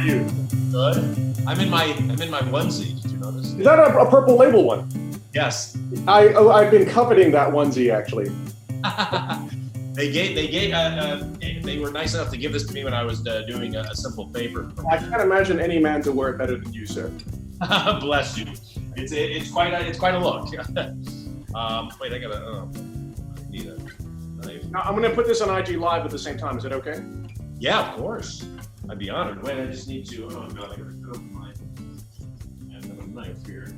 are you? Good. I'm in my onesie. Did you notice? Is that a purple label one? Yes. I've been coveting that onesie actually. They were nice enough to give this to me when I was doing a simple favor. I can't imagine any man to wear it better than you, sir. Bless you. It's quite a look. Wait, I need a knife. Now, I'm going to put this on IG Live at the same time. Is that okay? Yeah, of course. I'd be honored. Wait, I just need to. Oh god, I gotta put up my. I have a knife here.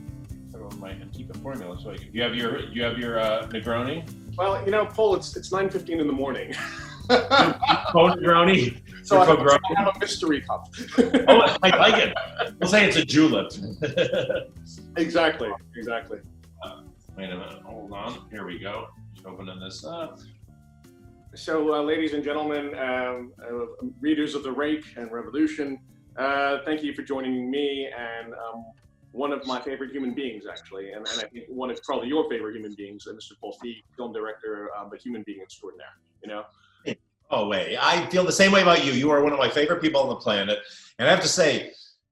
I don't my keep a formula. So you have your Negroni. Well, Paul, it's 9:15 in the morning. Negroni. So I have a mystery cup. Oh, I like it. We'll say it's a julep. Exactly. Wait a minute. Hold on. Here we go. Just opening this up. So, ladies and gentlemen, readers of The Rake and Revolution, thank you for joining me and one of my favorite human beings, actually, and I think one of probably your favorite human beings, Mr. Paul Feig, film director, but human being extraordinaire, Oh, wait. I feel the same way about you. You are one of my favorite people on the planet. And I have to say,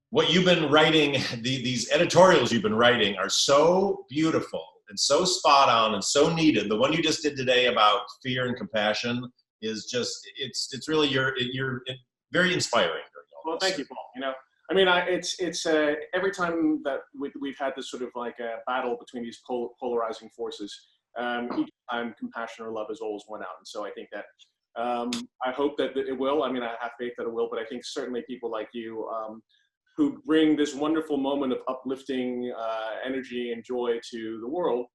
what you've been writing, these editorials you've been writing are so beautiful and so spot on and so needed. The one you just did today about fear and compassion is just, it's really, you're very inspiring. Well, thank you, Paul. It's every time that we've had this sort of like a battle between these polarizing forces, each time compassion or love has always won out. And so I think that I hope that it will. I have faith that it will, but I think certainly people like you who bring this wonderful moment of uplifting energy and joy to the world.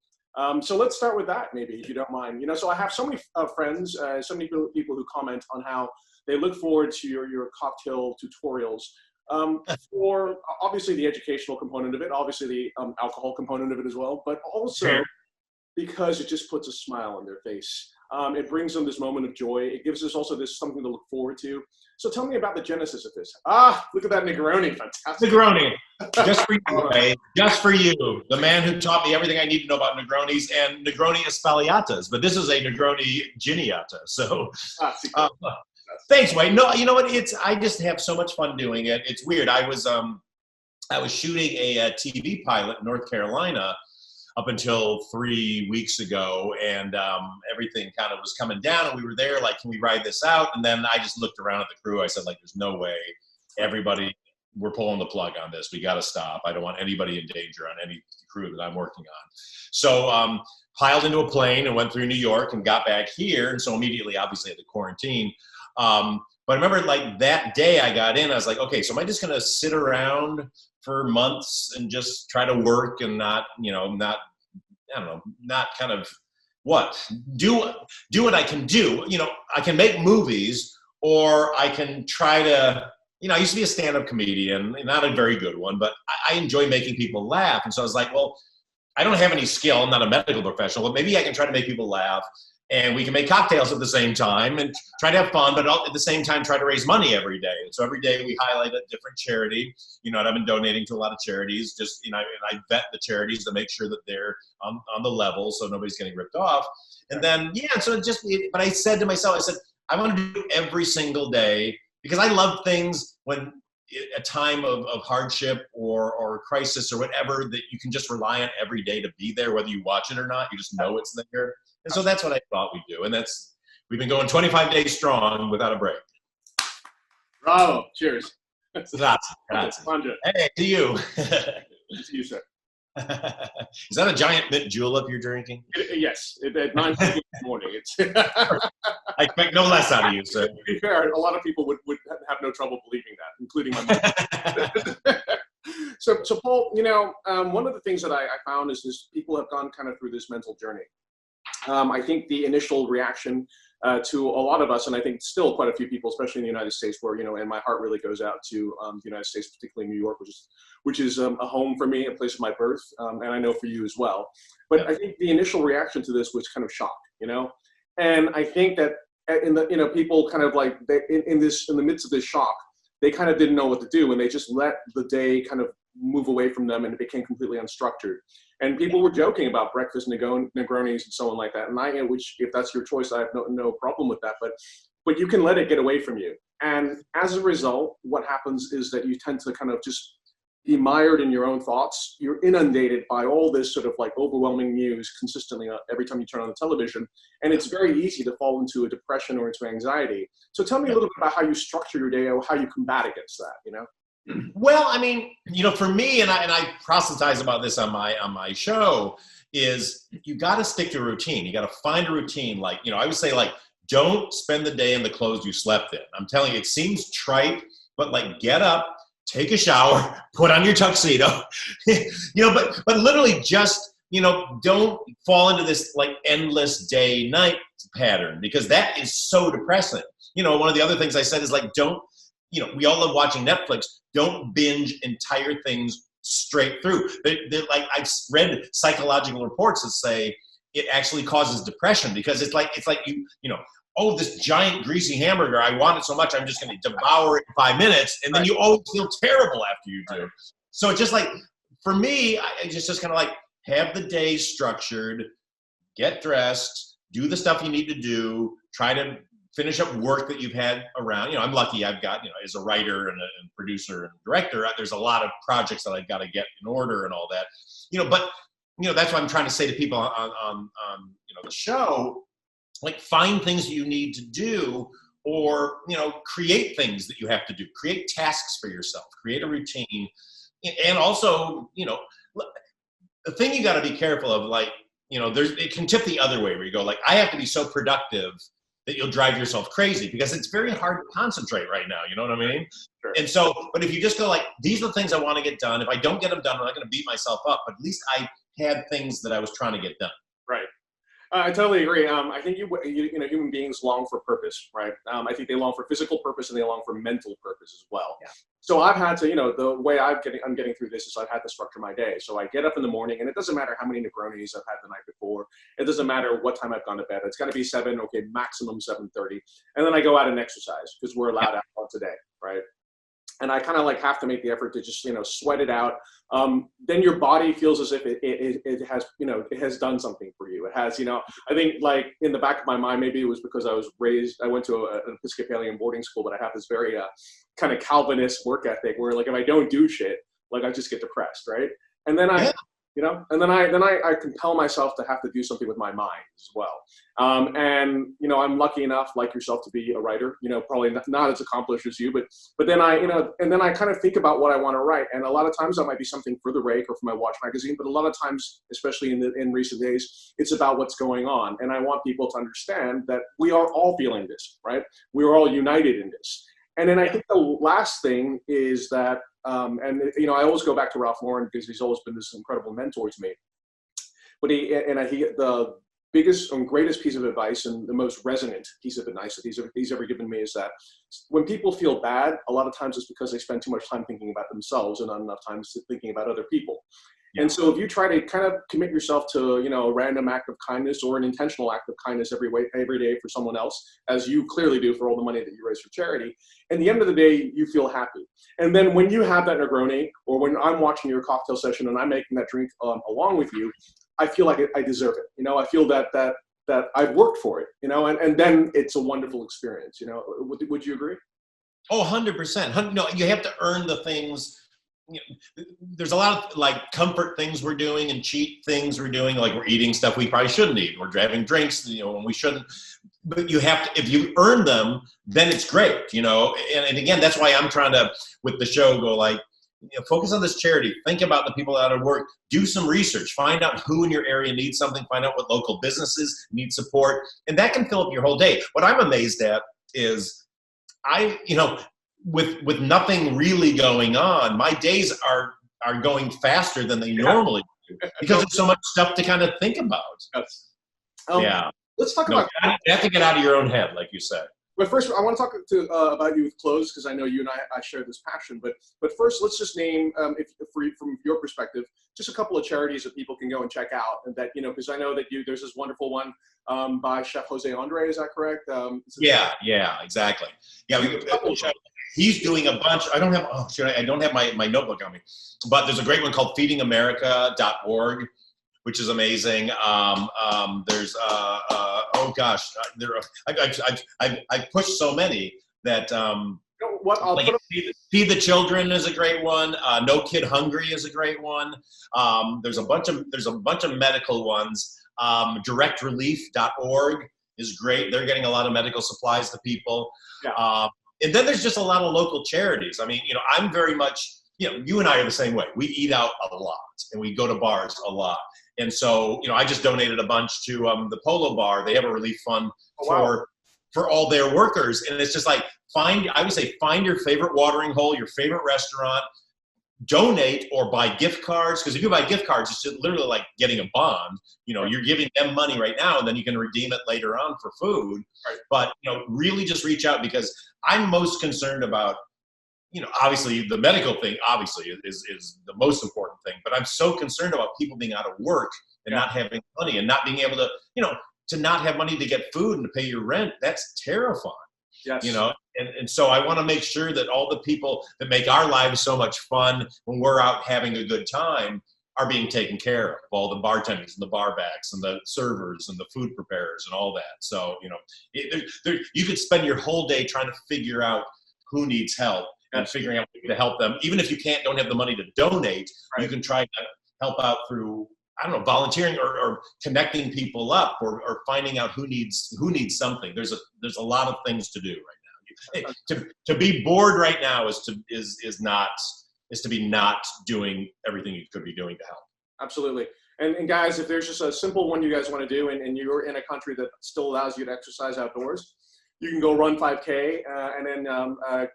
So let's start with that, maybe, if you don't mind. So I have so many friends, so many people who comment on how they look forward to your cocktail tutorials for obviously the educational component of it, obviously the alcohol component of it as well, but also because it just puts a smile on their face. It brings them this moment of joy. It gives us also this something to look forward to. So tell me about the genesis of this. Look at that Negroni, fantastic. Negroni, just for you, Ray. Just for you, the man who taught me everything I need to know about Negronis and Negroni Espaliatas, but this is a Negroni Giniata. So, thanks, Wayne. No, you know what? I just have so much fun doing it. It's weird. I was shooting a TV pilot in North Carolina up until 3 weeks ago, and everything kind of was coming down, and we were there like, can we ride this out? And then I just looked around at the crew. I said, like, there's no way. Everybody, we're pulling the plug on this. We got to stop. I don't want anybody in danger on any crew that I'm working on. So piled into a plane and went through New York and got back here, and so immediately, obviously, had to quarantine. But I remember, like, that day I got in, I was like, okay, so am I just going to sit around for months and just try to work and not kind of do what I can do. I can make movies, or I can try to, I used to be a stand-up comedian, not a very good one, but I enjoy making people laugh. And so I was like, well, I don't have any skill. I'm not a medical professional, but maybe I can try to make people laugh. And we can make cocktails at the same time and try to have fun, but at the same time, try to raise money every day. And so every day we highlight a different charity, and I've been donating to a lot of charities, just, and I vet the charities to make sure that they're on the level so nobody's getting ripped off. And then, but I said to myself, I want to do it every single day because I love things when a time of hardship or crisis or whatever that you can just rely on every day to be there, whether you watch it or not, you just know it's there. And so that's what I thought we'd do. And we've been going 25 days strong without a break. Bravo. Cheers. Grazie. Hey, to you. To you, sir. Is that a giant mint julep you're drinking? Yes. At 9:30 in the morning. I expect no less out of you, sir. To be fair, a lot of people would have no trouble believing that, including my mother. So Paul, one of the things that I found is this: people have gone kind of through this mental journey. I think the initial reaction to a lot of us, and I think still quite a few people, especially in the United States, where, and my heart really goes out to the United States, particularly New York, which is a home for me, a place of my birth, and I know for you as well. But I think the initial reaction to this was kind of shock, and I think that people kind of like in the midst of this shock, they kind of didn't know what to do, and they just let the day kind of move away from them, and it became completely unstructured. And people were joking about breakfast Negronis and so on like that. And which, if that's your choice, I have no problem with that. But but you can let it get away from you. And as a result, what happens is that you tend to kind of just be mired in your own thoughts. You're inundated by all this sort of like overwhelming news consistently every time you turn on the television. And it's very easy to fall into a depression or into anxiety. So tell me a little bit about how you structure your day or how you combat against that, you know? Well, I mean, you know, for me, and I proselytize about this on my show, is you got to stick to a routine. You got to find a routine. Like, you know, I would say, like, don't spend the day in the clothes you slept in. I'm telling you, it seems trite, but like, get up, take a shower, put on your tuxedo, you know, but literally just, you know, don't fall into this like endless day night pattern, because that is so depressing. You know, one of the other things I said is like, don't, you know, we all love watching Netflix. Don't binge entire things straight through. They're like, I've read psychological reports that say it actually causes depression, because it's like you know, oh, this giant greasy hamburger, I want it so much, I'm just going to devour it in 5 minutes, and then you always feel terrible after you do. So just like, for me, I just kind of like, have the day structured, get dressed, do the stuff you need to do, try to finish up work that you've had around. You know, I'm lucky I've got, you know, as a writer and a producer and director, there's a lot of projects that I've got to get in order and all that. You know, but, you know, that's what I'm trying to say to people on you know, the show, like, find things you need to do, or, you know, create things that you have to do, create tasks for yourself, create a routine. And also, you know, the thing you got to be careful of, like, you know, it can tip the other way, where you go like, I have to be so productive that you'll drive yourself crazy, because it's very hard to concentrate right now. You know what I mean? Sure. And so, but if you just go like, these are the things I want to get done. If I don't get them done, I'm not going to beat myself up, but at least I had things that I was trying to get done. Right. I totally agree. I think you know, human beings long for purpose, right? I think they long for physical purpose, and they long for mental purpose as well. Yeah. So I've had to, you know, the way I'm getting through this is I've had to structure my day. So I get up in the morning, and it doesn't matter how many Negronis I've had the night before. It doesn't matter what time I've gone to bed. It's got to be 7, okay, maximum 7:30, and then I go out and exercise, because we're allowed out once a day, right? And I kind of like have to make the effort to just, you know, sweat it out. Then your body feels as if it has, you know, it has done something for you. It has, you know, I think like in the back of my mind, maybe it was because I went to an Episcopalian boarding school, but I have this very kind of Calvinist work ethic where, like, if I don't do shit, like, I just get depressed, right? And then you know, and then I compel myself to have to do something with my mind as well. And, you know, I'm lucky enough, like yourself, to be a writer, you know, probably not as accomplished as you, but then you know, and then I kind of think about what I want to write. And a lot of times that might be something for the rake or for my watch magazine, but a lot of times, especially in recent days, it's about what's going on. And I want people to understand that we are all feeling this, right? We are all united in this. And then I think the last thing is that, and, you know, I always go back to Ralph Lauren, because he's always been this incredible mentor to me. But the biggest and greatest piece of advice, and the most resonant piece of advice that he's ever given me, is that when people feel bad, a lot of times it's because they spend too much time thinking about themselves and not enough time thinking about other people. Yeah. And so if you try to kind of commit yourself to, you know, a random act of kindness or an intentional act of kindness every day for someone else, as you clearly do for all the money that you raise for charity, at the end of the day, you feel happy. And then when you have that Negroni, or when I'm watching your cocktail session and I'm making that drink along with you, I feel like I deserve it. You know, I feel that I've worked for it, you know, and then it's a wonderful experience, you know. Would you agree? Oh, 100%. No, you have to earn the things. You know, there's a lot of like comfort things we're doing and cheat things we're doing, like we're eating stuff we probably shouldn't eat. We're having drinks, you know, when we shouldn't. But you have to, if you earn them, then it's great, you know. And again, that's why I'm trying to, with the show, go like, you know, focus on this charity. Think about the people out of work. Do some research. Find out who in your area needs something. Find out what local businesses need support, and that can fill up your whole day. What I'm amazed at is, you know, with nothing really going on, my days are going faster than they normally do, because there's so much stuff to kind of think about. Yes. Yeah. Let's talk about. You have to get out of your own head, like you said. But first, I want to talk about you with clothes, because I know you and I share this passion. But first, let's just name, from your perspective, just a couple of charities that people can go and check out, and that, you know, because I know that there's this wonderful one by Chef Jose Andre. Is that correct? Yeah, exactly. Yeah, he's doing a bunch. I don't have my notebook on me, but there's a great one called feedingamerica.org, which is amazing. There's oh gosh, I've pushed so many that What I'll like put Feed the Children is a great one. No Kid Hungry is a great one. There's a bunch of medical ones. Directrelief.org is great. They're getting a lot of medical supplies to people. Yeah. And then there's just a lot of local charities. I mean, you know, I'm very much, you know, you and I are the same way. We eat out a lot and we go to bars a lot. And so, you know, I just donated a bunch to the Polo Bar. They have a relief fund for all their workers. And it's just like, I would say, find your favorite watering hole, your favorite restaurant, donate or buy gift cards. Because if you buy gift cards, it's just literally like getting a bond. You know, you're giving them money right now, and then you can redeem it later on for food. Right. But, you know, really just reach out, because I'm most concerned about, you know, obviously the medical thing obviously is the most important thing. But I'm so concerned about people being out of work and not having money and not being able to, you know, to not have money to get food and to pay your rent. That's terrifying. Yes. You know, and so I want to make sure that all the people that make our lives so much fun when we're out having a good time are being taken care of. All the bartenders and the bar backs and the servers and the food preparers and all that. So, you know, you could spend your whole day trying to figure out who needs help and figuring out how to help them. Even if you don't have the money to donate, you can try to help out through, I don't know, volunteering or connecting people up or finding out who needs something. There's a lot of things to do right now. To be bored right now is to be not doing everything you could be doing to help. Absolutely. And guys, if there's just a simple one you guys want to do, and you're in a country that still allows you to exercise outdoors, you can go run 5K and then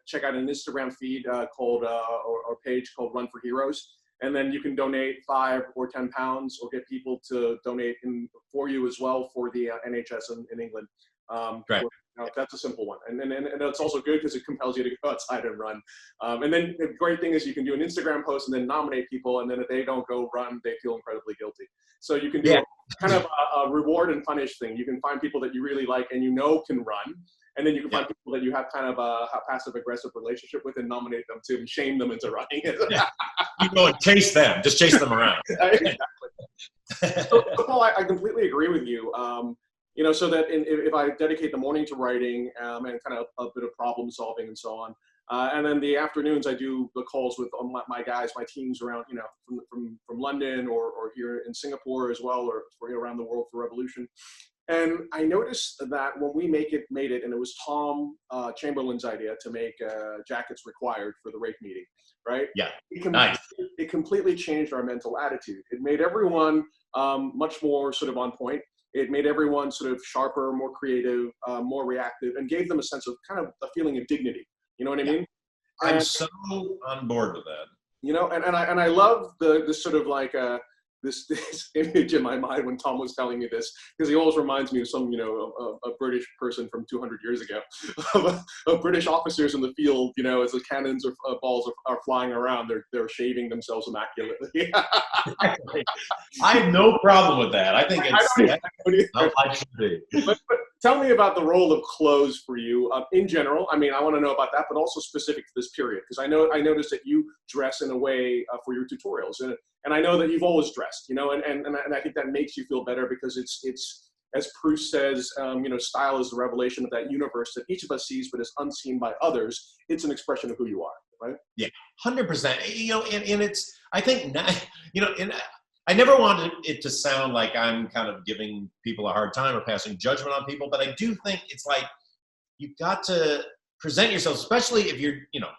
check out an Instagram feed called or page called Run for Heroes. And then you can donate 5 or 10 pounds or get people to donate for you as well for the NHS in England. Right. That's a simple one. And it's also good because it compels you to go outside and run. And then the great thing is you can do an Instagram post and then nominate people. And then if they don't go run, they feel incredibly guilty. So you can do kind of a reward and punish thing. You can find people that you really like and you know can run. And then you can find people that you have kind of a passive-aggressive relationship with and nominate them too and shame them into running. You go and chase them. Just chase them around. Exactly. So, Paul, I completely agree with you. You know, so that if I dedicate the morning to writing and kind of a bit of problem solving and so on, and then the afternoons I do the calls with my guys, my teams around, you know, from London or here in Singapore as well, or around the world for Revolution. And I noticed that when we made it, and it was Tom Chamberlain's idea to make jackets required for the rake meeting, right? Yeah, it completely changed our mental attitude. It made everyone much more sort of on point. It made everyone sort of sharper, more creative, more reactive, and gave them a sense of kind of a feeling of dignity. You know what I mean? I'm so on board with that. You know, and I love the sort of like this image in my mind when Tom was telling me this, because he always reminds me of some, you know, a British person from 200 years ago, of British officers in the field, you know, as the cannons or balls are flying around, they're shaving themselves immaculately. I have no problem with that. I think it's how life should be. But tell me about the role of clothes for you in general. I mean, I want to know about that, but also specific to this period, because I noticed that you dress in a way for your tutorials, and I know that you've always dressed, you know, and I think that makes you feel better because it's as Proust says, you know, style is the revelation of that universe that each of us sees but is unseen by others. It's an expression of who you are, right? Yeah, 100%. You know, and it's, I think, you know, and I never wanted it to sound like I'm kind of giving people a hard time or passing judgment on people, but I do think it's like you've got to present yourself, especially if you're, you know,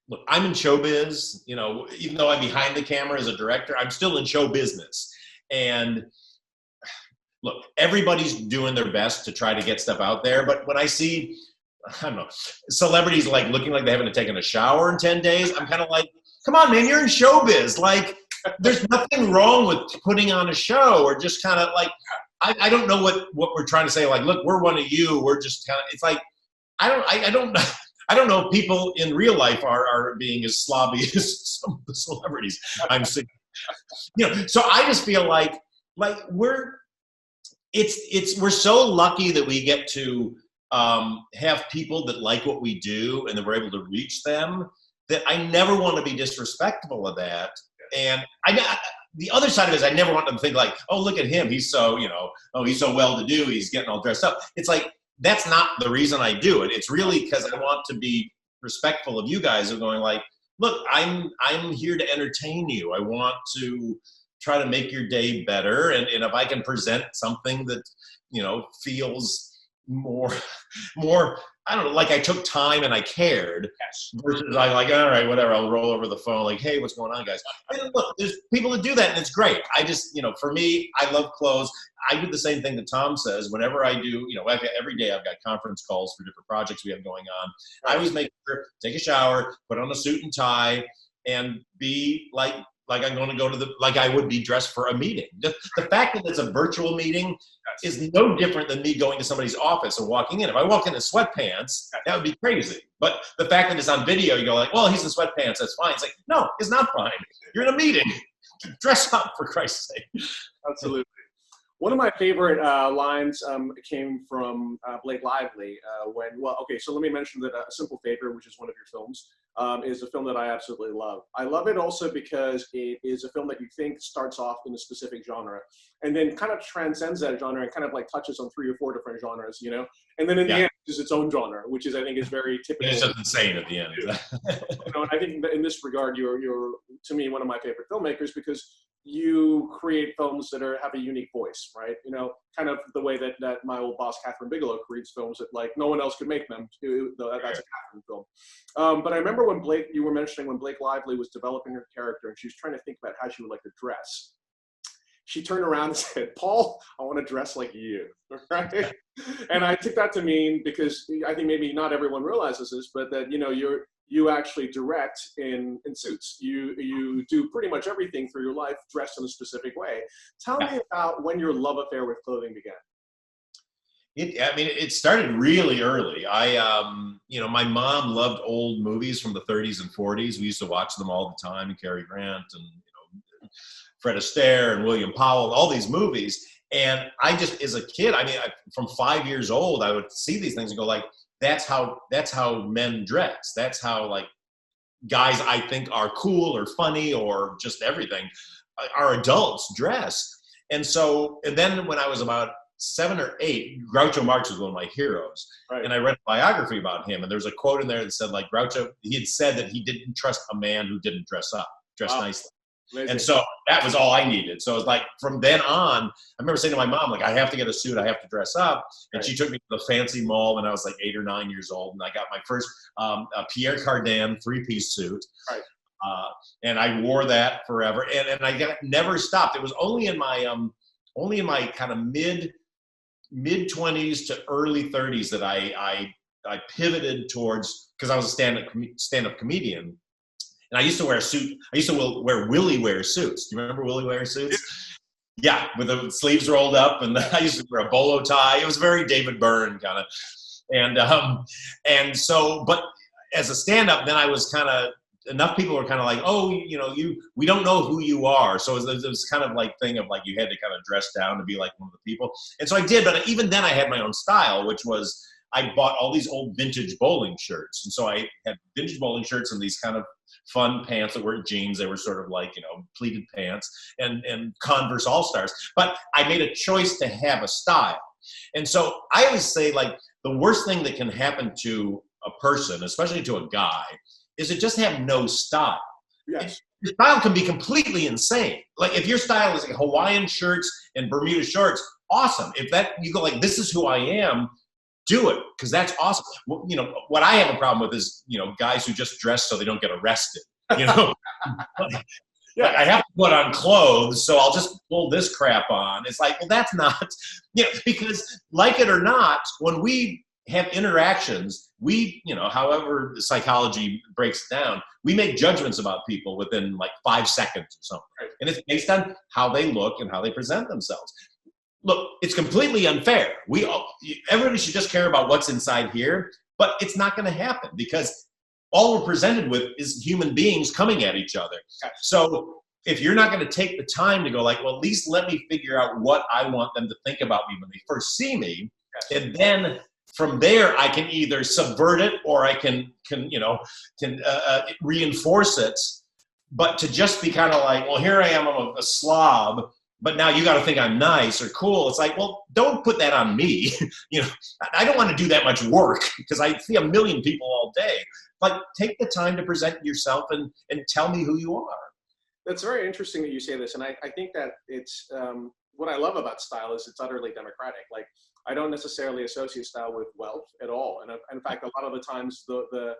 look, I'm in showbiz, you know, even though I'm behind the camera as a director, I'm still in show business. And look, everybody's doing their best to try to get stuff out there. But when I see, I don't know, celebrities like looking like they haven't taken a shower in 10 days, I'm kind of like, come on, man, you're in showbiz. Like, there's nothing wrong with putting on a show, or just kind of like, I don't know what we're trying to say. Like, look, we're one of you. We're just kind of, it's like, I don't know if people in real life are being as slobby as some of the celebrities I'm seeing. You know, so I just feel like we're so lucky that we get to have people that like what we do and that we're able to reach them, that I never want to be disrespectful of that. And the other side of it is I never want them to think like, oh, look at him. He's so, you know, oh, he's so well-to-do. He's getting all dressed up. It's like, that's not the reason I do it. It's really because I want to be respectful of you guys of going like, look, I'm here to entertain you. I want to try to make your day better. And if I can present something that, you know, feels more, I don't know, like I took time and I cared, versus I like, all right, whatever, I'll roll over the phone, like, hey, what's going on, guys? And look, there's people that do that, and it's great. I just, you know, for me, I love clothes. I do the same thing that Tom says. Whenever I do, you know, every day I've got conference calls for different projects we have going on. I always make sure, take a shower, put on a suit and tie, and be like I'm going to go to like I would be dressed for a meeting. The fact that it's a virtual meeting is no different than me going to somebody's office and walking in. If I walk in sweatpants, that would be crazy. But the fact that it's on video, you go like, well, he's in sweatpants, that's fine. It's like, no, it's not fine. You're in a meeting. Dress up, for Christ's sake. Absolutely. One of my favorite lines came from Blake Lively so let me mention that A Simple Favor, which is one of your films, is a film that I absolutely love. I love it also because it is a film that you think starts off in a specific genre and then kind of transcends that genre and kind of like touches on 3 or 4 different genres, you know? And then in the end, it's its own genre, which is, I think, is very typical. It's just insane at the end. You know, and I think that in this regard, you're, to me, one of my favorite filmmakers because you create films that have a unique voice, right? You know, kind of the way that my old boss, Catherine Bigelow, creates films that like no one else could make them. That's a Catherine film. But I remember when you were mentioning when Blake Lively was developing her character and she was trying to think about how she would like to dress. She turned around and said, Paul, I want to dress like you, right? And I took that to mean, because I think maybe not everyone realizes this, but that, you know, you actually direct in suits. You do pretty much everything through your life dressed in a specific way. Tell me about when your love affair with clothing began. It started really early. You know, my mom loved old movies from the 30s and 40s. We used to watch them all the time, Cary Grant and, you know, Fred Astaire and William Powell, all these movies. And I just, as a kid, from 5 years old, I would see these things and go like, that's how men dress. That's how like guys I think are cool or funny or just everything are adults dress. And then when I was about 7 or 8, Groucho Marx was one of my heroes. Right. And I read a biography about him. And there's a quote in there that said like Groucho, he had said that he didn't trust a man who didn't dress nicely. Amazing. And so that was all I needed. So it was like from then on, I remember saying to my mom, like, I have to get a suit, I have to dress up. And she took me to the fancy mall when I was like 8 or 9 years old. And I got my first Pierre Cardin 3-piece suit. Right. And I wore that forever. And I never stopped. It was only in my kind of mid-20s to early 30s that I pivoted towards, because I was a stand-up comedian. And I used to wear a suit. I used to wear Willie Wear suits. Do you remember Willie Wear suits? Yeah, with the sleeves rolled up, and I used to wear a bolo tie. It was very David Byrne kind of. And so, but as a stand-up, then I was kind of, enough people were kind of like, oh, you know, we don't know who you are. So it was kind of like thing of like you had to kind of dress down to be like one of the people. And so I did, but even then I had my own style, which was I bought all these old vintage bowling shirts. And so I had vintage bowling shirts and these kind of fun pants that weren't jeans. They were sort of like, you know, pleated pants and Converse All-Stars. But I made a choice to have a style. And so I always say, like, the worst thing that can happen to a person, especially to a guy, is to just have no style. Yes. Your style can be completely insane. Like, if your style is like Hawaiian shirts and Bermuda shorts, awesome. If that, you go like, this is who I am, do it, because that's awesome. You know, what I have a problem with is, you know, guys who just dress so they don't get arrested. You know, yeah, I have to put on clothes, so I'll just pull this crap on. It's like, well, that's not, you know, because like it or not, when we have interactions, we, you know, however the psychology breaks it down, we make judgments about people within like 5 seconds or something. Right. And it's based on how they look and how they present themselves. Look, it's completely unfair. Everybody should just care about what's inside here, but it's not going to happen because all we're presented with is human beings coming at each other. So if you're not going to take the time to go like, well, at least let me figure out what I want them to think about me when they first see me, and then from there I can either subvert it or I can reinforce it. But to just be kind of like, well, here I am, I'm a slob, but now you got to think I'm nice or cool. It's like, well, don't put that on me. You know, I don't want to do that much work because I see a million people all day. But take the time to present yourself and tell me who you are. That's very interesting that you say this, and I think that it's what I love about style is it's utterly democratic. Like I don't necessarily associate style with wealth at all, and in fact, a lot of the times the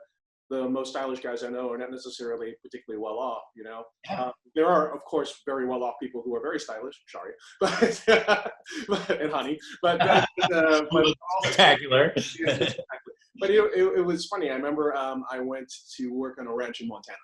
most stylish guys I know are not necessarily particularly well off. You know, Yeah. there are of course very well off people who are very stylish. Sorry, but and honey, but Spectacular. yeah, exactly. But it was funny. I remember I went to work on a ranch in Montana.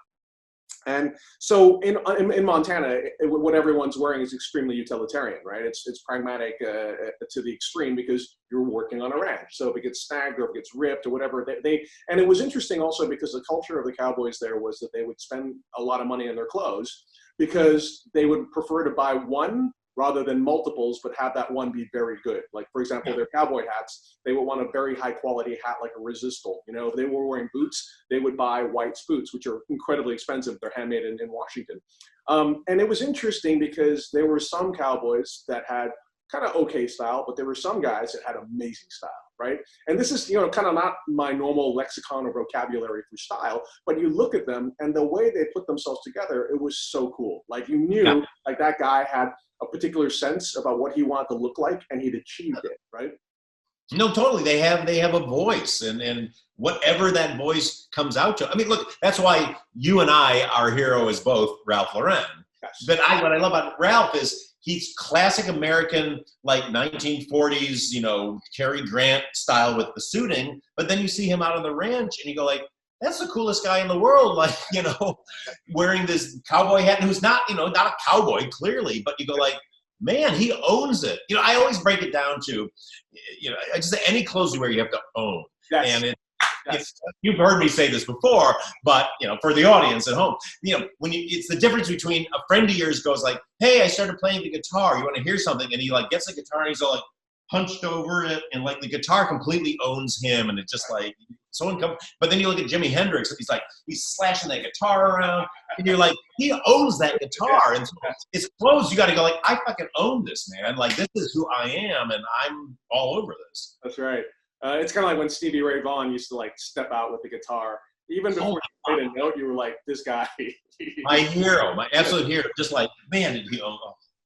And so in Montana, what everyone's wearing is extremely utilitarian, right? It's pragmatic to the extreme because you're working on a ranch. So if it gets snagged or if it gets ripped or whatever, and it was interesting also because the culture of the cowboys there was that they would spend a lot of money on their clothes because they would prefer to buy one rather than multiples, but have that one be very good. Like, for example, their cowboy hats, they would want a very high quality hat like a Resistol. You know, if they were wearing boots, they would buy White's boots, which are incredibly expensive. They're handmade in Washington. And it was interesting because there were some cowboys that had kind of okay style, but there were some guys that had amazing style, right? And this is, you know, kind of not my normal lexicon or vocabulary for style, but you look at them and the way they put themselves together, it was so cool. Like you knew, like that guy had a particular sense about what he wanted to look like, and he'd achieved it, right? No, totally. They have a voice, and whatever that voice comes out to. I mean, look, that's why you and I, our hero is both Ralph Lauren. Yes. But what I love about Ralph is he's classic American, like 1940s, you know, Cary Grant style with the suiting. But then you see him out on the ranch, and you go like, that's the coolest guy in the world, like, you know, wearing this cowboy hat, and who's not, you know, not a cowboy clearly, but you go like, man, he owns it. You know, I always break it down to, you know, I just say any clothes you wear, you have to own. Yes. And Yes. you've heard me say this before, but you know, for the audience at home, you know, it's the difference between a friend of yours goes like, hey, I started playing the guitar. You want to hear something? And he like gets the guitar and he's all like hunched over it, and like the guitar completely owns him, and it just like someone come. But then you look at Jimi Hendrix, and he's slashing that guitar around, and you're like, he owns that guitar. And so it's clothes. You got to go like, I fucking own this, man. Like this is who I am, and I'm all over this. That's right. It's kind of like when Stevie Ray Vaughan used to like step out with the guitar. Even before you played a note, you were like, this guy. My hero, my absolute hero. Just like, man, did he own?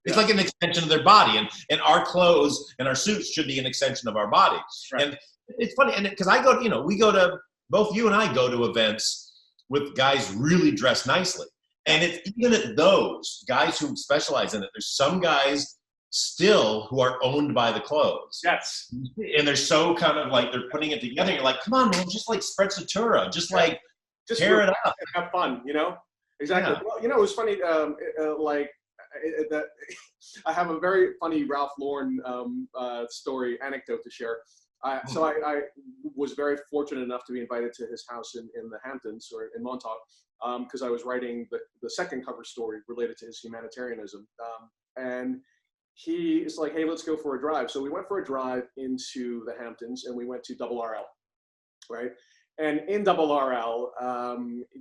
It's like an extension of their body, and our clothes and our suits should be an extension of our body. Right. And it's funny, and because I go, you know, we go to, both you and I go to events with guys really dressed nicely, and it's even at those guys who specialize in it. There's some guys still who are owned by the clothes. Yes. And they're so kind of like they're putting it together. You're like, come on, man, just like sprezzatura, just like tear it up, and have fun, you know. Exactly. Yeah. Well, you know, it was funny. I have a very funny Ralph Lauren story anecdote to share. So I was very fortunate enough to be invited to his house in the Hamptons or in Montauk because I was writing the second cover story related to his humanitarianism. And he is like, hey, let's go for a drive. So we went for a drive into the Hamptons, and we went to Double RL, right? And in Double RL,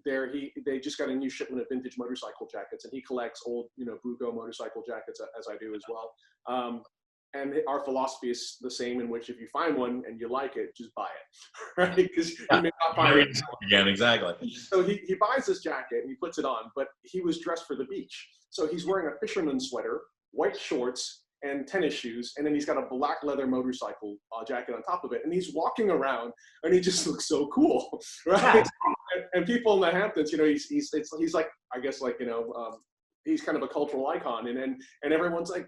they just got a new shipment of vintage motorcycle jackets, and he collects old, you know, Bugo motorcycle jackets as I do as well. And our philosophy is the same, in which if you find one and you like it, just buy it, right? Because you may not find it again. Exactly. So he buys this jacket and he puts it on, but he was dressed for the beach. So he's wearing a fisherman's sweater, white shorts, and tennis shoes, and then he's got a black leather motorcycle jacket on top of it, and he's walking around, and he just looks so cool, right? And people in the Hamptons, you know, he's like, I guess, like, you know, he's kind of a cultural icon, and everyone's like,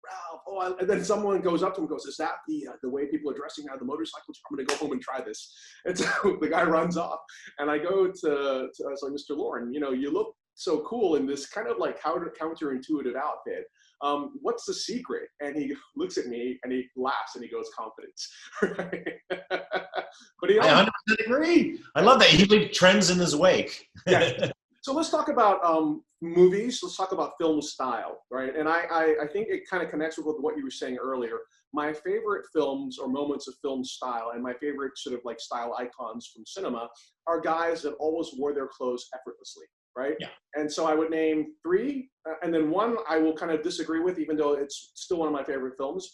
Ralph, and then someone goes up to him and goes, is that the way people are dressing now, the motorcycles? I'm going to go home and try this. And so the guy runs off, and I go to I was like, Mr. Lauren, you know, you look so cool in this kind of like counterintuitive outfit. What's the secret? And he looks at me and he laughs and he goes, confidence. But I 100% agree. I love that. He leaves trends in his wake. Yeah. So let's talk about movies. Let's talk about film style, right? And I think it kind of connects with what you were saying earlier. My favorite films or moments of film style, and my favorite sort of like style icons from cinema, are guys that always wore their clothes effortlessly. right? Yeah. And so I would name three, and then one I will kind of disagree with, even though it's still one of my favorite films.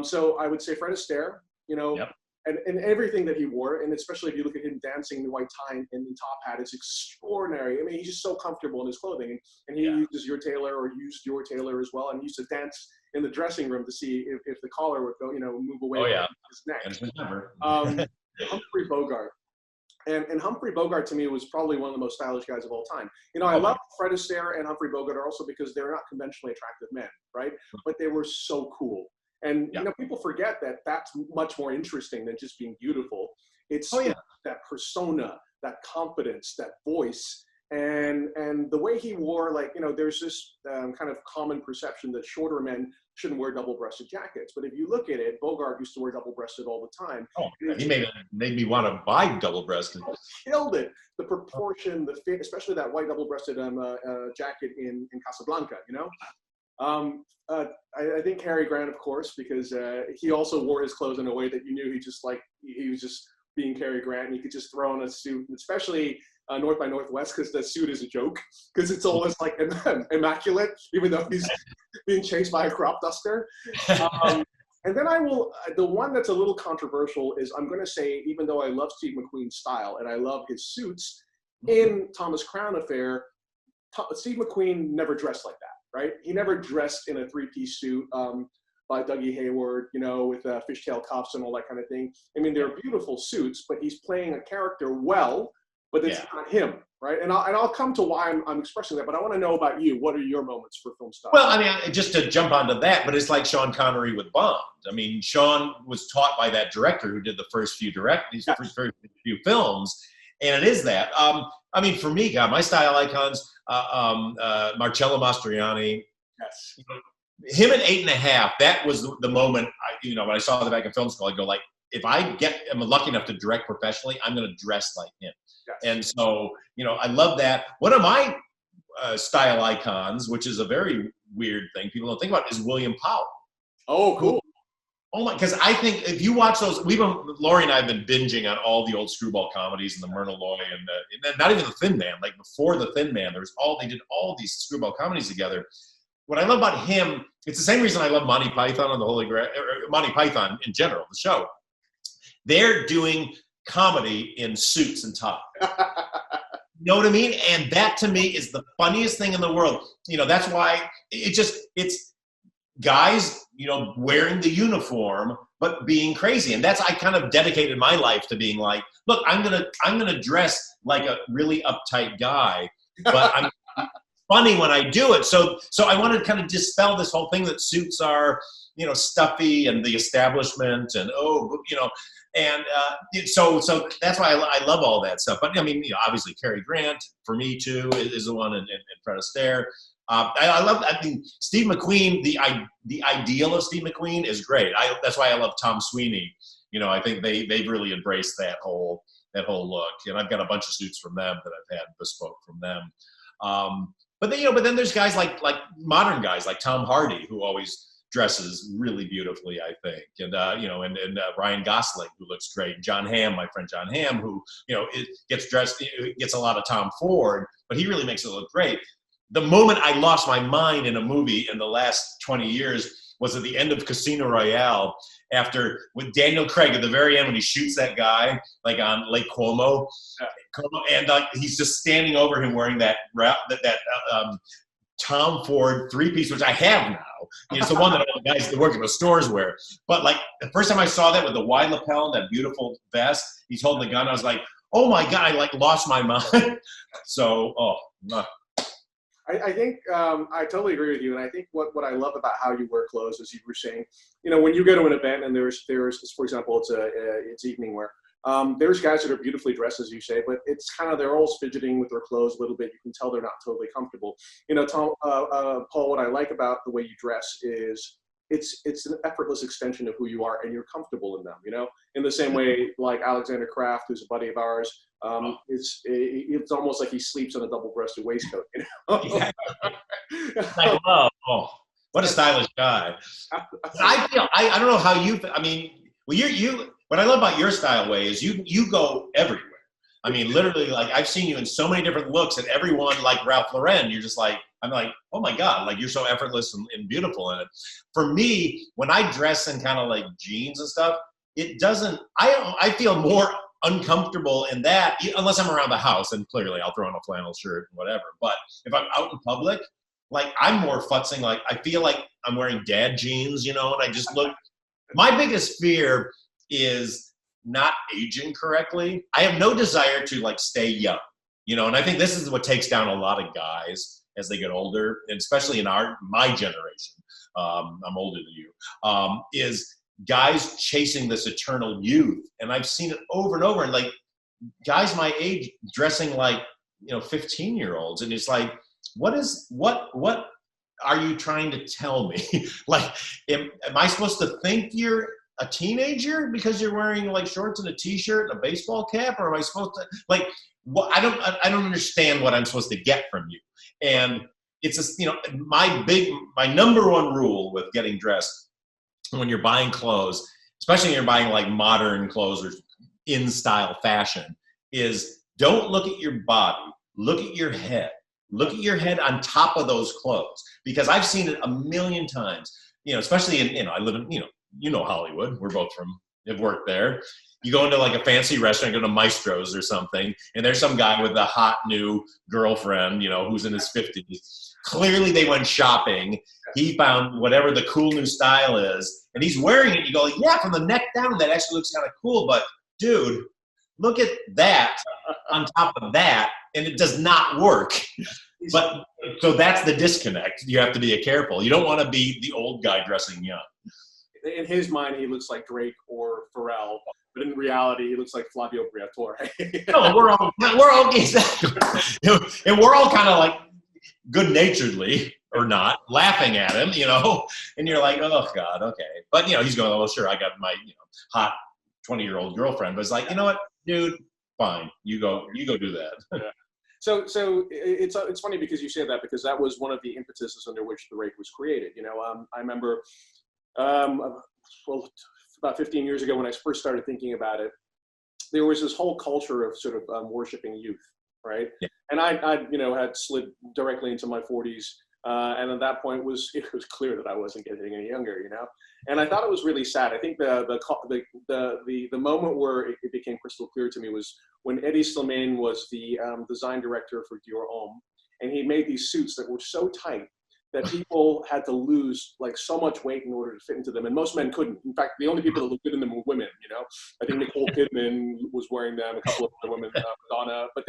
So I would say Fred Astaire, you know, Yep. and everything that he wore, and especially if you look at him dancing in the white tie and the top hat, it's extraordinary. I mean, he's just so comfortable in his clothing, and he uses your tailor or used your tailor as well, and he used to dance in the dressing room to see if the collar would go, you know, move away from his neck. Humphrey Bogart. And Humphrey Bogart to me was probably one of the most stylish guys of all time. You know, I love Fred Astaire and Humphrey Bogart also because they're not conventionally attractive men, right? But they were so cool. And you know, people forget that that's much more interesting than just being beautiful. It's that persona, that confidence, that voice, and the way he wore, like, you know, there's this kind of common perception that shorter men shouldn't wear double-breasted jackets. But if you look at it, Bogart used to wear double-breasted all the time. Oh, he made me want to buy double-breasted. Killed it. The proportion, the fit, especially that white double-breasted jacket in Casablanca, you know? I think Cary Grant, of course, because he also wore his clothes in a way that you knew he was just being Cary Grant, and he could just throw on a suit, especially North by Northwest, because the suit is a joke, because it's always like immaculate, even though he's being chased by a crop duster. And then the one that's a little controversial is, I'm going to say, even though I love Steve McQueen's style and I love his suits, in Thomas Crown Affair, Steve McQueen never dressed like that, right? He never dressed in a three-piece suit by Dougie Hayward, you know, with fishtail cuffs and all that kind of thing. I mean, they're beautiful suits, but he's playing a character well, but it's not him, right? And I'll come to why I'm expressing that, but I want to know about you. What are your moments for film style? Well, I mean, just to jump onto that, but it's like Sean Connery with Bond. I mean, Sean was taught by that director who did the first few first few films, and it is that. I mean, for me, God, my style icons, Marcello Mastroianni. Yes. You know, him at 8½, that was the moment, when I saw the back in film school, I go like, if I am lucky enough to direct professionally, I'm going to dress like him. Yes. And so, I love that. One of my style icons, which is a very weird thing people don't think about, is William Powell. Oh, cool. Oh my, because I think if you watch those, Laurie and I have been binging on all the old screwball comedies and the Myrna Loy and not even the Thin Man, like before the Thin Man, they did all these screwball comedies together. What I love about him, it's the same reason I love Monty Python and the Holy Grail, Monty Python in general, the show. They're doing comedy in suits and ties. You know what I mean? And that to me is the funniest thing in the world. That's why it's guys, wearing the uniform, but being crazy. And I kind of dedicated my life to being like, look, I'm gonna dress like a really uptight guy, but I'm funny when I do it. So I want to kind of dispel this whole thing that suits are, stuffy and the establishment and so that's why I love all that stuff. But I mean, obviously Cary Grant for me too is the one, and Fred Astaire. I mean, Steve McQueen. The ideal of Steve McQueen is great. That's why I love Tom Sweeney. I think they've really embraced that whole look. And I've got a bunch of suits from them that I've had bespoke from them. But then there's guys like modern guys like Tom Hardy, who always dresses really beautifully, I think, and Ryan Gosling, who looks great, John Hamm, my friend John Hamm, who gets a lot of Tom Ford, but he really makes it look great. The moment I lost my mind in a movie in the last 20 years was at the end of Casino Royale, with Daniel Craig at the very end when he shoots that guy like on Lake Como, and he's just standing over him wearing that Tom Ford three-piece, which I have now. It's the one that all the guys that work in the stores wear. But like the first time I saw that with the wide lapel and that beautiful vest, he's holding the gun. I was like, oh my God, I lost my mind. So, I think I totally agree with you, and I think what I love about how you wear clothes, as you were saying, when you go to an event and there's for example, it's evening wear. There's guys that are beautifully dressed, as you say, but it's kind of, they're always fidgeting with their clothes a little bit. You can tell they're not totally comfortable. Tom, Paul, what I like about the way you dress is it's an effortless extension of who you are, and you're comfortable in them. In the same way, like Alexander Kraft, who's a buddy of ours, it's almost like he sleeps on a double-breasted waistcoat. Yeah. I love. Oh, what a stylish guy! I don't know how you. I mean, well, you. What I love about your style way is you go everywhere. I mean, literally, like, I've seen you in so many different looks, and everyone, like Ralph Lauren, you're just like, I'm like, oh my God, like, you're so effortless and beautiful in it. For me, when I dress in kind of like jeans and stuff, it doesn't, I feel more uncomfortable in that, unless I'm around the house, and clearly I'll throw on a flannel shirt and whatever. But if I'm out in public, like, I'm more futzing, like, I feel like I'm wearing dad jeans, you know, and I just look, my biggest fear is not aging correctly. I have no desire to, like, stay young, you know, and I think this is what takes down a lot of guys as they get older, and especially in my generation. I'm older than you. Is guys chasing this eternal youth, and I've seen it over and over. And like guys my age dressing like 15-year-olds, and it's like, what are you trying to tell me? Like, am I supposed to think you're a teenager because you're wearing like shorts and a t-shirt and a baseball cap, or am I supposed to, like, what? I don't understand what I'm supposed to get from you. And it's just, my number one rule with getting dressed when you're buying clothes, especially when you're buying like modern clothes or in style fashion, is don't look at your body, look at your head. Look at your head on top of those clothes, because I've seen it a million times, especially in, I live in, Hollywood. We're both have worked there. You go into like a fancy restaurant, go to Maestro's or something, and there's some guy with a hot new girlfriend, who's in his 50s. Clearly they went shopping. He found whatever the cool new style is, and he's wearing it. You go, yeah, from the neck down, that actually looks kind of cool. But dude, look at that on top of that, and it does not work. But so that's the disconnect. You have to be careful. You don't want to be the old guy dressing young. In his mind, he looks like Drake or Pharrell, but in reality, he looks like Flavio Briatore. No, we're all exactly, and we're all kind of like good-naturedly or not laughing at him, and you're like, oh God, okay. But he's going, oh sure, I got my hot 20-year-old girlfriend, but it's like, you know what, dude, fine, you go do that. Yeah. So it's funny because you say that, because that was one of the impetuses under which the rake was created. I remember, about 15 years ago when I first started thinking about it, there was this whole culture of sort of worshiping youth, right? Yeah. And I had slid directly into my 40s, and at that point it was clear that I wasn't getting any younger, And I thought it was really sad. I think the moment where it became crystal clear to me was when Eddie Slimane was the design director for Dior Homme, and he made these suits that were so tight that people had to lose like so much weight in order to fit into them, and most men couldn't. In fact, the only people that looked good in them were women. I think Nicole Kidman was wearing them, a couple of other women, Madonna, but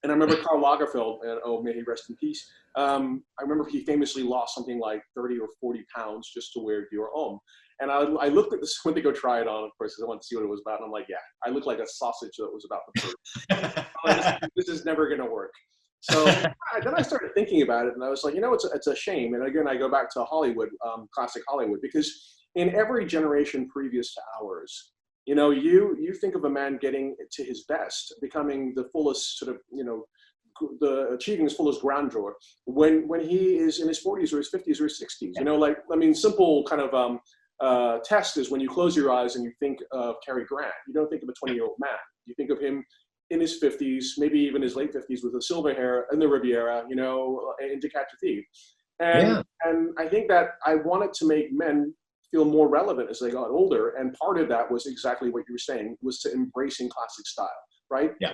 and I remember Karl Lagerfeld, and oh, may he rest in peace. I remember he famously lost something like 30 or 40 pounds just to wear Dior Homme. And I looked at this, went to go try it on, of course, because I wanted to see what it was about. And I'm like, yeah, I look like a sausage that was about to burst. This is never going to work. So then I started thinking about it, and I was like, it's a shame. And again, I go back to Hollywood, classic Hollywood, because in every generation previous to ours, you think of a man getting to his best, becoming the fullest sort of, achieving his fullest grandeur when he is in his 40s or his 50s or his 60s. Simple kind of test is when you close your eyes and you think of Cary Grant, you don't think of a 20-year-old man. You think of him in his 50s, maybe even his late 50s, with the silver hair and the Riviera, and To Catch a Thief. And I think that I wanted to make men feel more relevant as they got older, and part of that was exactly what you were saying, was to embracing classic style, right? Yeah.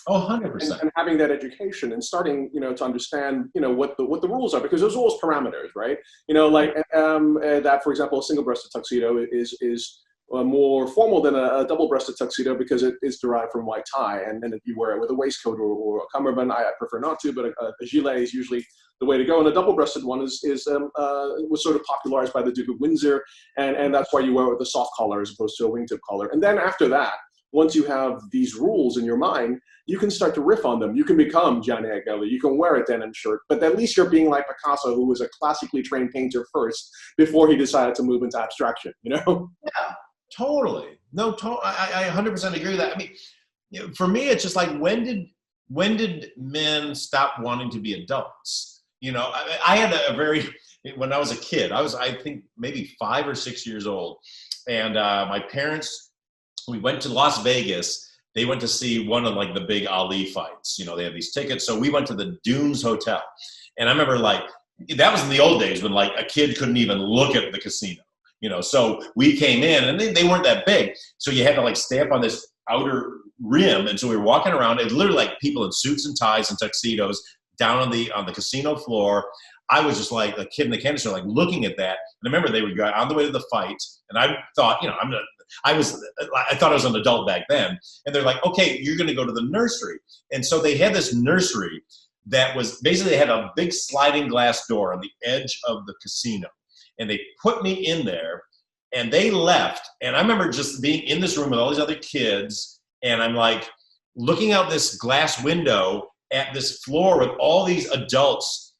Oh, 100%. And having that education and starting, to understand, what the rules are, because there's always parameters, right? That, for example, a single-breasted tuxedo is more formal than a double-breasted tuxedo because it is derived from white tie. And then if you wear it with a waistcoat or a cummerbund, I prefer not to, but a gilet is usually the way to go. And a double-breasted one was sort of popularized by the Duke of Windsor, and that's why you wear it with a soft collar as opposed to a wingtip collar. And then after that, once you have these rules in your mind, you can start to riff on them. You can become Gianni Agnelli. You can wear a denim shirt, but at least you're being like Picasso, who was a classically trained painter first before he decided to move into abstraction, Yeah, totally. No, I 100% agree with that. I mean, for me, it's just like, when did men stop wanting to be adults? I had when I was a kid, I think maybe 5 or 6 years old, and my parents we went to Las Vegas. They went to see one of like the big Ali fights. You know, they have these tickets. So we went to the Dunes Hotel. And I remember like, that was in the old days when like a kid couldn't even look at the casino. You know, so we came in and they weren't that big. So you had to like stay up on this outer rim. And so we were walking around, and literally like people in suits and ties and tuxedos down on the casino floor. I was just like a kid in the candy store, like looking at that. And I remember they would go on the way to the fight, and I thought, you know, I thought I was an adult back then. And they're like, okay, you're going to go to the nursery. And so they had this nursery that was basically, they had a big sliding glass door on the edge of the casino. And they put me in there, and they left. And I remember just being in this room with all these other kids, and I'm like looking out this glass window at this floor with all these adults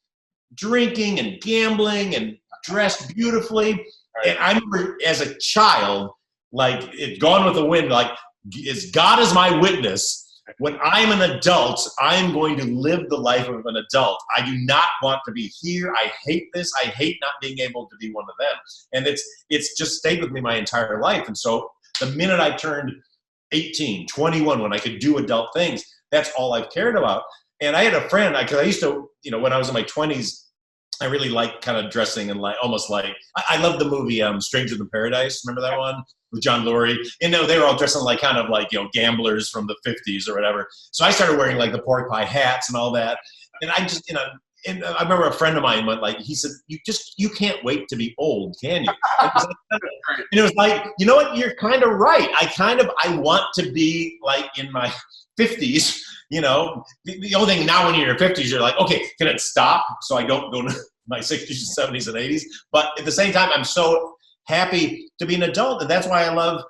drinking and gambling and dressed beautifully. And I remember as a child, like it gone with the wind, like, as God is my witness, when I'm an adult, I'm going to live the life of an adult. I do not want to be here. I hate this. I hate not being able to be one of them. And it's just stayed with me my entire life. And so the minute I turned 18, 21, when I could do adult things, that's all I've cared about. And I had a friend, because I used to, you know, when I was in my 20s, I really liked kind of dressing and like almost like I love the movie Strangers in Paradise. Remember that one with John Lurie? You know, they were all dressing like kind of like, you know, gamblers from the 50s or whatever. So I started wearing like the pork pie hats and all that. And I just, you know, and I remember a friend of mine went like, he said, you can't wait to be old, can you? And it was like, you know what? You're kind of right. I want to be like in my 50s. You know, the only thing now when you're in your 50s, you're like, okay, can it stop so I don't go to my 60s and 70s and 80s? But at the same time, I'm so happy to be an adult. And that's why I love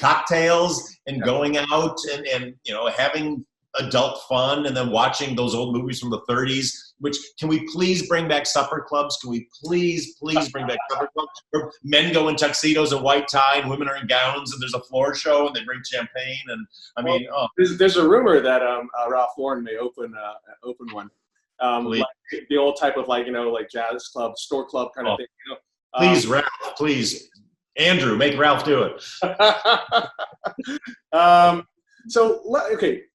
cocktails and going out and you know, having adult fun, and then watching those old movies from the 30s, which, can we please bring back supper clubs? Can we please bring back supper clubs where men go in tuxedos and white tie and women are in gowns, and there's a floor show and they bring champagne? And I mean, there's a rumor that Ralph Lauren may open one. Like the old type of, like, you know, like jazz club, store club kind of thing. You know? Please, Ralph, please. Andrew, make Ralph do it.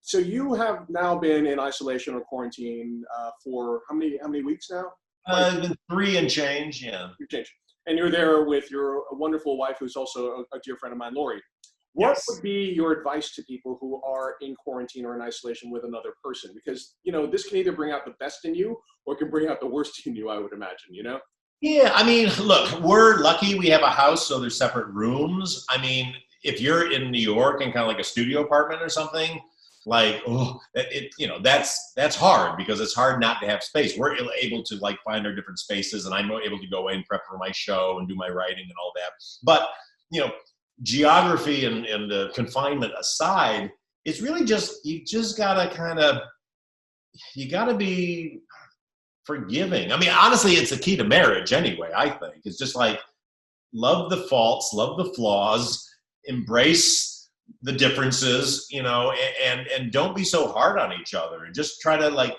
So you have now been in isolation or quarantine for how many weeks now? Been 3 and change, yeah. And you're there with your wonderful wife, who's also a dear friend of mine, Lori. What would be your advice to people who are in quarantine or in isolation with another person? Because, you know, this can either bring out the best in you or it can bring out the worst in you, I would imagine, you know? Yeah, I mean, look, we're lucky we have a house, so there's separate rooms. I mean, if you're in New York and kind of like a studio apartment or something, like, you know, that's hard, because it's hard not to have space. We're able to like find our different spaces, and I'm able to go in, prep for my show and do my writing and all that. But, you know, geography and confinement aside, it's really just, you gotta be forgiving. I mean, honestly, it's the key to marriage anyway, I think. It's just like, love the faults, love the flaws, embrace the differences, you know, and don't be so hard on each other, and just try to like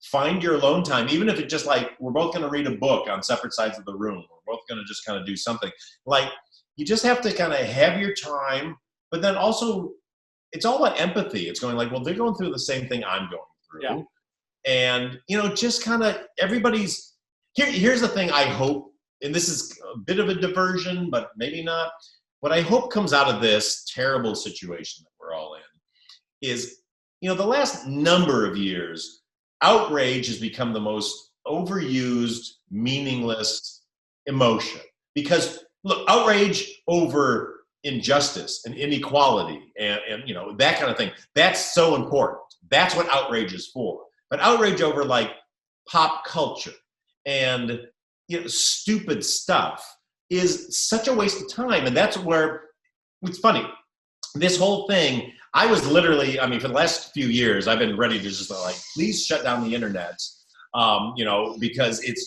find your alone time, even if it's just like, we're both going to read a book on separate sides of the room. We're both going to just kind of do something. Like, you just have to kind of have your time, but then also it's all about empathy. It's going like, well, they're going through the same thing I'm going through. Yeah. And, you know, just kind of here's the thing I hope, and this is a bit of a diversion, but maybe not. What I hope comes out of this terrible situation that we're all in is, you know, the last number of years, outrage has become the most overused, meaningless emotion. Because, look, outrage over injustice and inequality and you know, that kind of thing, that's so important. That's what outrage is for. But outrage over like pop culture and, you know, stupid stuff is such a waste of time. And that's where it's funny. This whole thing, I was literally, I mean, for the last few years, I've been ready to just like, please shut down the internet, you know, because it's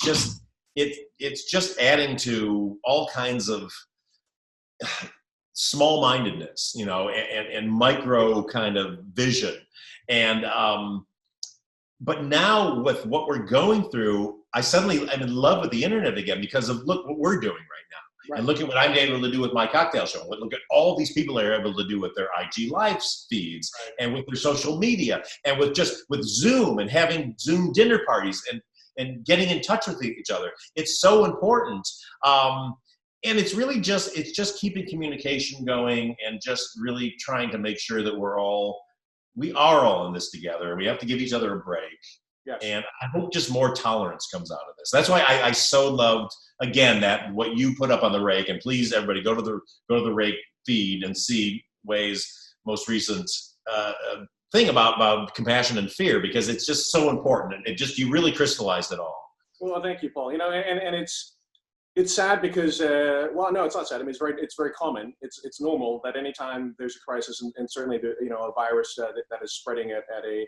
just adding to all kinds of small-mindedness, you know, and micro kind of vision. And, but now with what we're going through, I'm in love with the internet again, because of look what we're doing right now. And look at what I'm able to do with my cocktail show. Look at all these people are able to do with their IG live feeds and with their social media and with Zoom and having Zoom dinner parties and getting in touch with each other. It's so important. And it's really just keeping communication going and just really trying to make sure that we are all in this together. We have to give each other a break. Yes. And I hope just more tolerance comes out of this. That's why I so loved, again, that what you put up on the Rake. And please, everybody, go to the Rake feed and see Wei's most recent thing about compassion and fear, because it's just so important. You really crystallized it all. Well, thank you, Paul. And it's sad because well, no, it's not sad. I mean, it's very common. It's normal that anytime there's a crisis, and certainly a virus that is spreading at a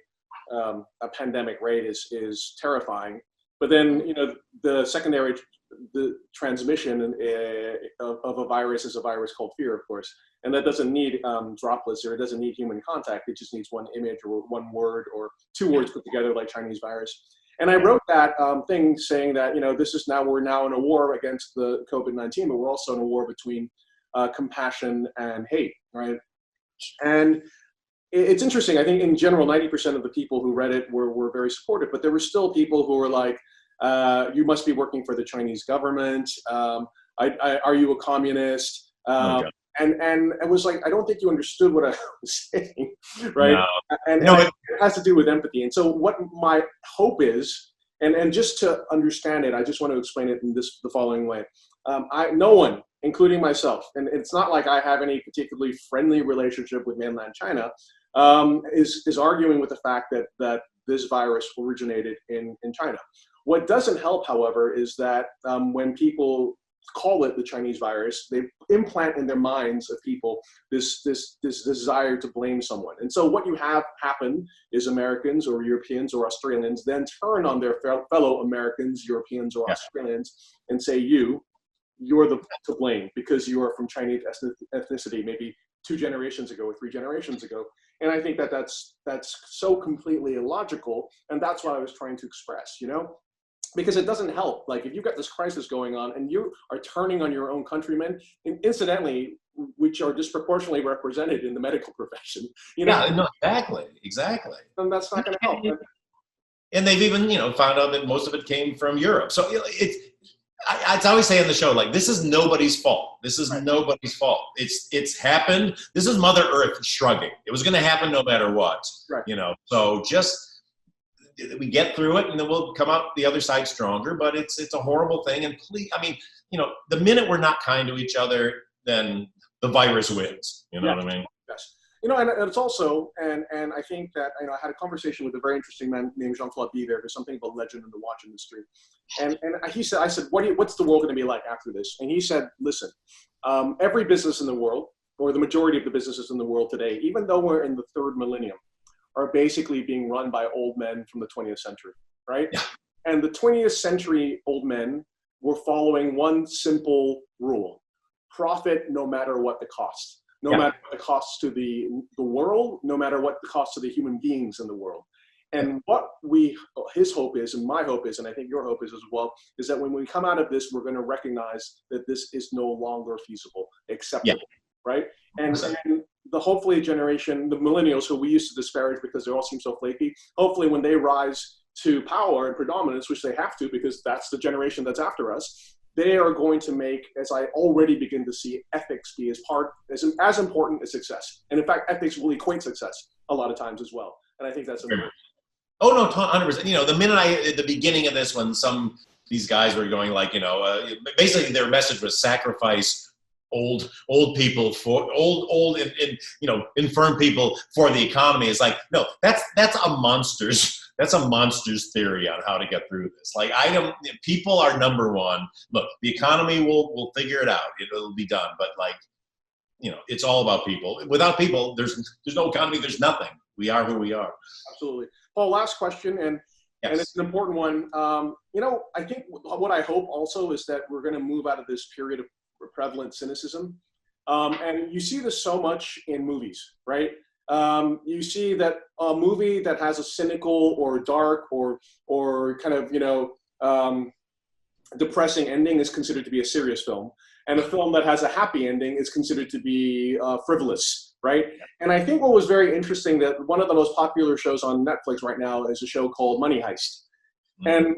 pandemic rate is terrifying. But then the transmission of a virus is a virus called fear, of course, and that doesn't need droplets, or it doesn't need human contact. It just needs one image or one word or two words put together, like Chinese virus. And I wrote that thing saying that we're now in a war against the COVID-19, but we're also in a war between compassion and hate, right? And it's interesting. I think in general, 90% of the people who read it were very supportive, but there were still people who were like, you must be working for the Chinese government. Are you a communist? And it was like, I don't think you understood what I was saying, right? No. And it has to do with empathy. And so what my hope is, and just to understand it, I just want to explain it in the following way. No one, including myself, and it's not like I have any particularly friendly relationship with mainland China, is arguing with the fact that this virus originated in China. What doesn't help, however, is that when people call it the Chinese virus, they implant in their minds of people this desire to blame someone. And so what you have happen is Americans or Europeans or Australians then turn on their fellow Americans, Europeans, or Australians and say, you're to blame because you are from Chinese ethnicity, maybe 2 generations ago or 3 generations ago. And I think that's so completely illogical. And that's what I was trying to express, because it doesn't help. Like, if you've got this crisis going on and you are turning on your own countrymen, and incidentally, which are disproportionately represented in the medical profession, Yeah, no, exactly. And that's not going to help. And they've even, found out that most of it came from Europe. So I always say on the show, like, this is nobody's fault. This is nobody's fault. It's happened. This is Mother Earth shrugging. It was going to happen no matter what. Right. So just we get through it, and then we'll come out the other side stronger. But it's a horrible thing. And please, I mean, the minute we're not kind to each other, then the virus wins. You know what I mean? Yes. And it's also, and I think that, I had a conversation with a very interesting man named Jean-Claude Biver, who's something of a legend in the watch industry. And I said, what's the world going to be like after this? And he said, listen, every business in the world, or the majority of the businesses in the world today, even though we're in the 3rd millennium, are basically being run by old men from the 20th century, right? Yeah. And the 20th century old men were following one simple rule: profit no matter what the cost. No matter what the cost to the world, no matter what the cost to the human beings in the world. And what his hope is, and my hope is, and I think your hope is as well, is that when we come out of this, we're going to recognize that this is no longer feasible, acceptable, right? And the hopefully generation, the millennials, who we used to disparage because they all seem so flaky, hopefully when they rise to power and predominance, which they have to because that's the generation that's after us, they are going to make, as I already begin to see, ethics be as important as success. And in fact, ethics will equate success a lot of times as well. And I think that's important. Oh no, 100%. The minute at the beginning of this, when these guys were going like, basically their message was sacrifice old people for old infirm people for the economy. It's like, no, that's a monster's theory on how to get through this. Like, people are number one. Look, the economy will figure it out. It'll be done. But it's all about people. Without people, there's no economy. There's nothing. We are who we are. Absolutely. Paul, last question, and it's an important one. I think what I hope also is that we're going to move out of this period of prevalent cynicism. And you see this so much in movies, right? You see that a movie that has a cynical or dark or kind of, depressing ending is considered to be a serious film. and a film that has a happy ending is considered to be frivolous, right? And I think what was very interesting, that one of the most popular shows on Netflix right now is a show called Money Heist. And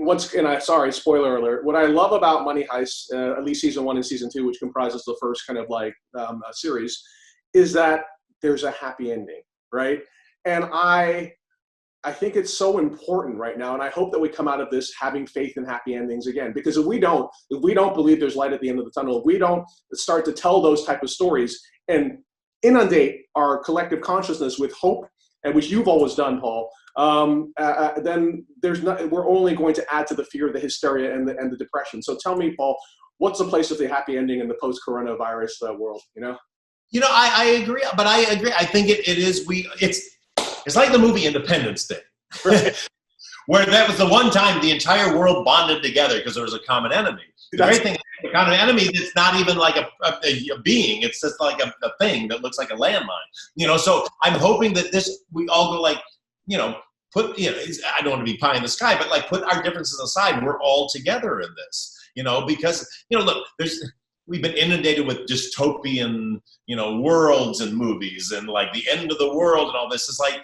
sorry, spoiler alert. What I love about Money Heist, at least season 1 and season 2, which comprises the first kind of like series, is that there's a happy ending, right? And I think it's so important right now, and I hope that we come out of this having faith in happy endings again. Because if we don't believe there's light at the end of the tunnel, if we don't start to tell those type of stories and inundate our collective consciousness with hope, and which you've always done, Paul, then we're only going to add to the fear, the hysteria, and the depression. So tell me, Paul, what's the place of the happy ending in the post-coronavirus world? I agree, but I agree. I think it is. It's like the movie Independence Day, right? Where that was the one time the entire world bonded together because there was a common enemy. The great thing, a common enemy that's not even like a being. It's just like a thing that looks like a landmine. So I'm hoping that we all go like, I don't want to be pie in the sky, but like put our differences aside. We're all together in this, because, look, we've been inundated with dystopian, worlds and movies and like the end of the world and all this. It's like,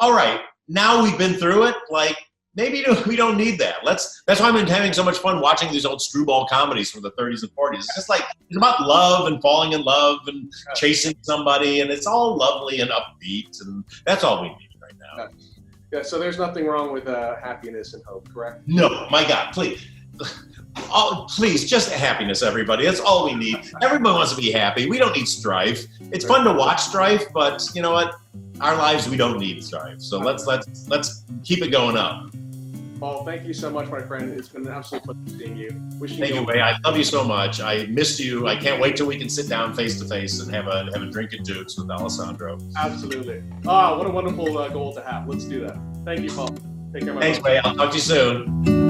all right, now we've been through it. Like, maybe we don't need that. That's why I've been having so much fun watching these old screwball comedies from the 30s and 40s. It's just like, it's about love and falling in love and chasing somebody, and it's all lovely and upbeat, and that's all we need right now. Yeah, so there's nothing wrong with happiness and hope, correct? No, my God, please. Oh, please, just happiness, everybody. That's all we need. Everybody wants to be happy. We don't need strife. It's fun to watch strife, but you know what? Our lives, we don't need strife. So let's keep it going up. Paul, thank you so much, my friend. It's been an absolute pleasure seeing you. Thank you, Wei. I love you so much. I missed you. I can't wait till we can sit down face to face and have a drink at Duke's with Alessandro. Absolutely. What a wonderful goal to have. Let's do that. Thank you, Paul. Take care, my Thanks, Wei. I'll talk to you soon.